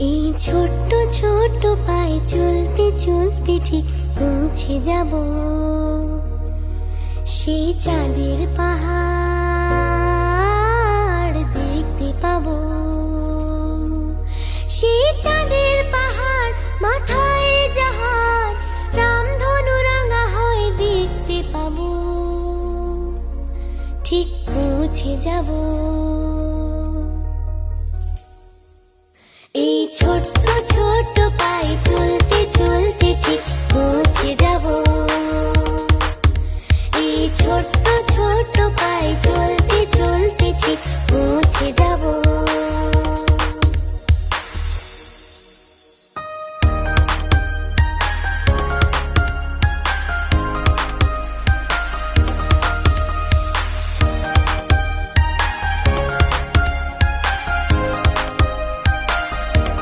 এই ছোট্ট ছোট্ট পায়ে চলতে চলতে ঠিক পৌঁছে যাব সেই চাঁদের পাহাড় দেখতে পাবো। সেই চাঁদের পাহাড় মাথায় যাহার রামধনু রাঙা হয় দেখতে পাবো, ঠিক পৌঁছে যাব। এই ছোট্ট